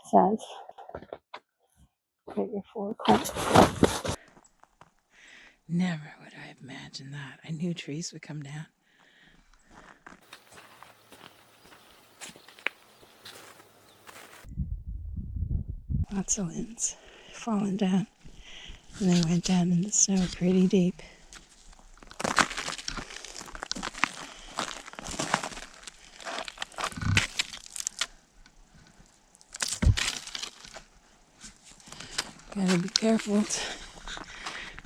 says. Get your 4 o'clock. Never would I have imagined that. I knew trees would come down. Lots of limbs falling down. And they went down in the snow pretty deep. Gotta be careful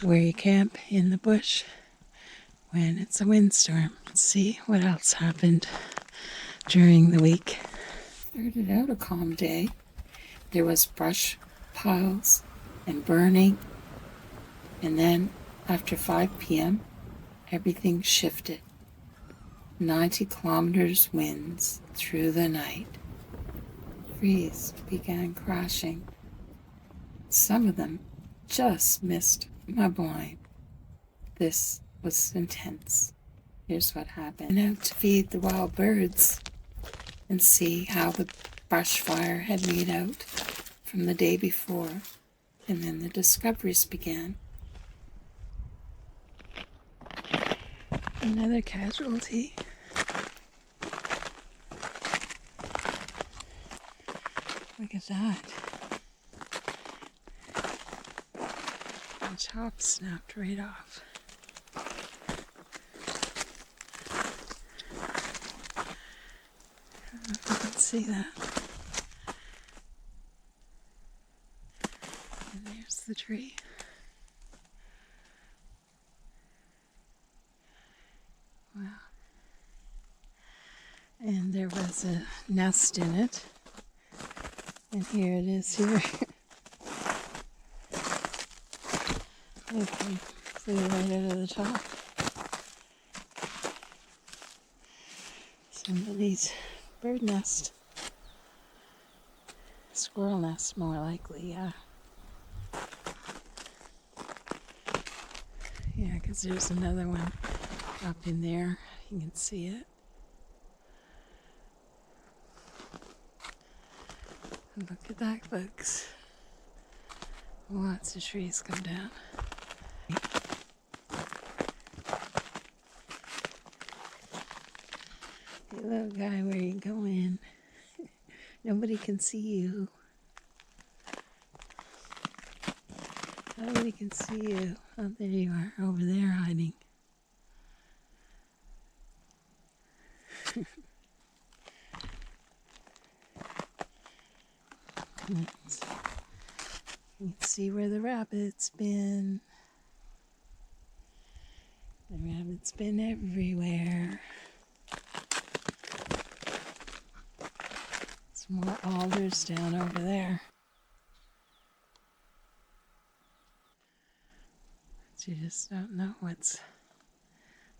where you camp in the bush when it's a windstorm. Let's see what else happened during the week. Started out a calm day. There was brush piles and burning. And then after 5 p.m., everything shifted. 90 kilometers winds through the night. Trees began crashing. Some of them just missed my blind. This was intense. Here's what happened. I went out to feed the wild birds and see how the brush fire had made out from the day before. And then the discoveries began. Another casualty. Look at that. The top snapped right off. I don't know if you can see that. And there's the tree. Wow. And there was a nest in it. And here it is here. It flew right out of the top. Somebody's bird nest. Squirrel nest, more likely, yeah. Yeah, because there's another one up in there. You can see it. And look at that, folks. Lots of trees come down. Hey, little guy, where you going? Nobody can see you. Nobody can see you. Oh, there you are, over there hiding. You can see where the rabbit's been. The rabbit's been everywhere. Some more alders down over there. But you just don't know what's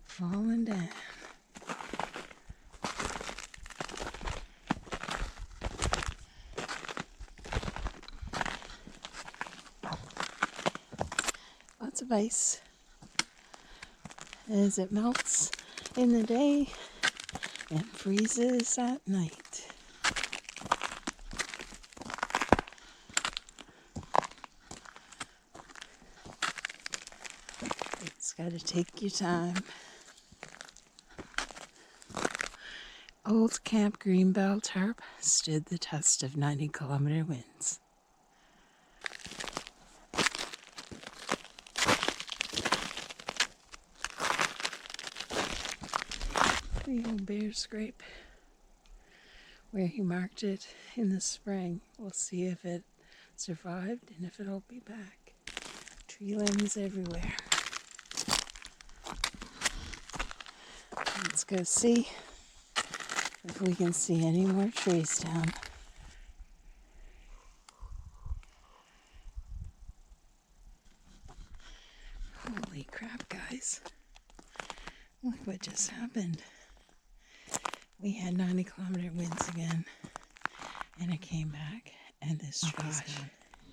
falling down. Lots of ice as it melts in the day and freezes at night. It's got to take your time. Old Camp Greenbelt tarp stood the test of 90-kilometer winds. The old bear scrape, where he marked it in the spring. We'll see if it survived and if it'll be back. Tree limbs everywhere. Let's go see if we can see any more trees down. Holy crap, guys. Look what just happened. We had 90-kilometer winds again, and it came back, and this tree's gone.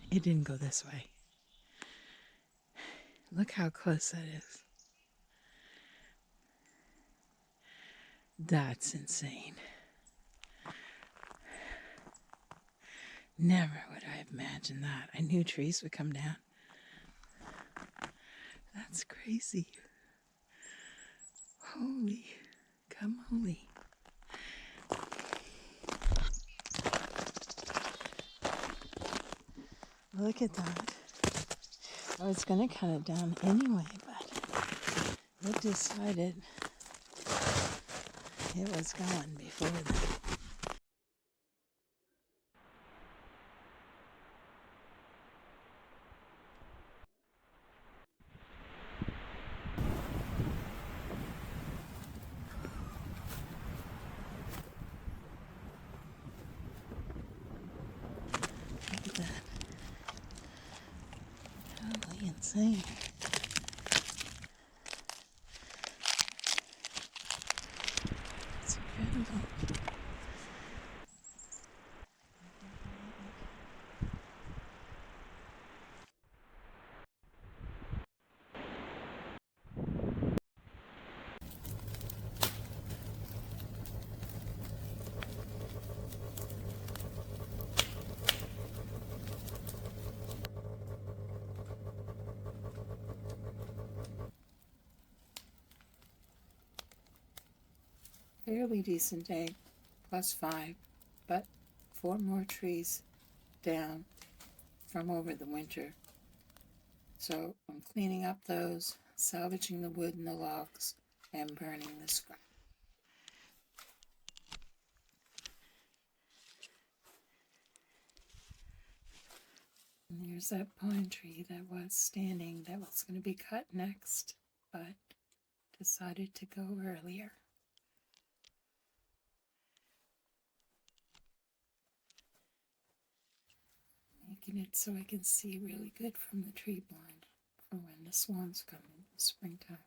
It didn't go this way. Look how close that is. That's insane. Never would I have imagined that. I knew trees would come down. That's crazy. Holy, come holy. Look at that. I was going to cut it down anyway, but it decided it was gone before then. Look at that. Totally insane. It's incredible. Fairly decent day, +5, but 4 more trees down from over the winter. So I'm cleaning up those, salvaging the wood and the logs, and burning the scrap. And there's that pine tree that was standing that was going to be cut next, but decided to go earlier. Making it so I can see really good from the tree blind for when the swans come in the springtime.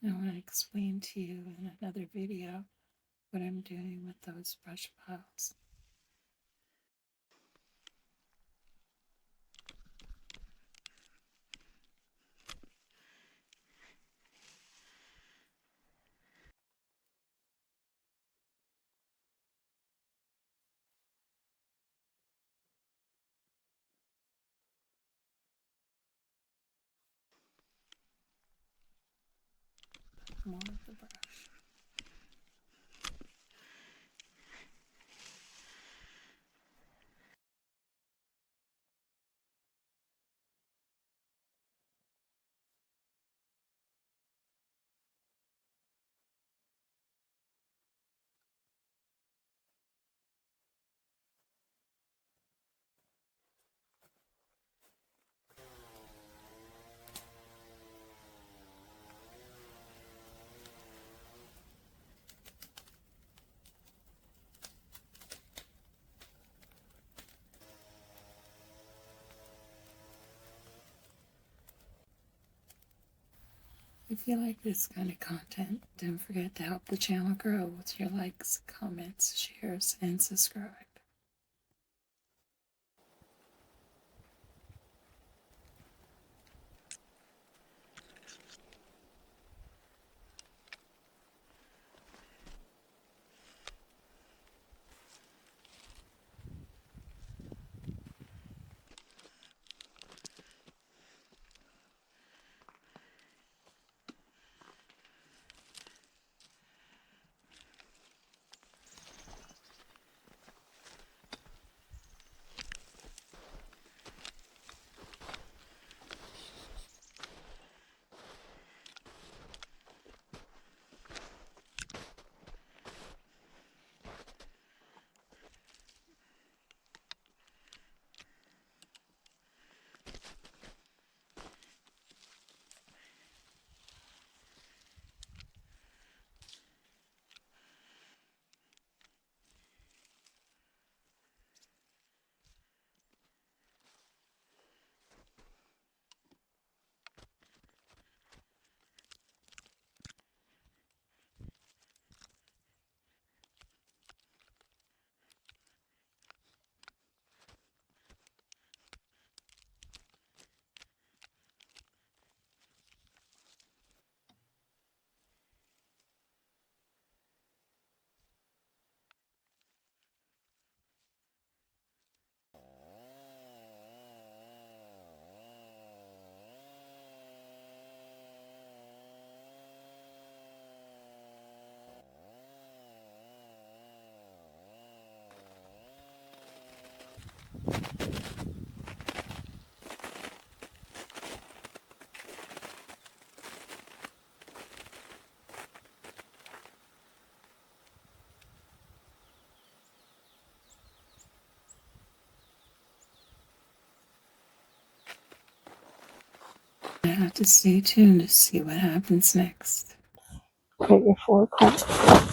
I want to explain to you in another video what I'm doing with those brush piles. More of the brush. If you like this kind of content, don't forget to help the channel grow with your likes, comments, shares, and subscribe. I have to stay tuned to see what happens next. Put your 4 o'clock.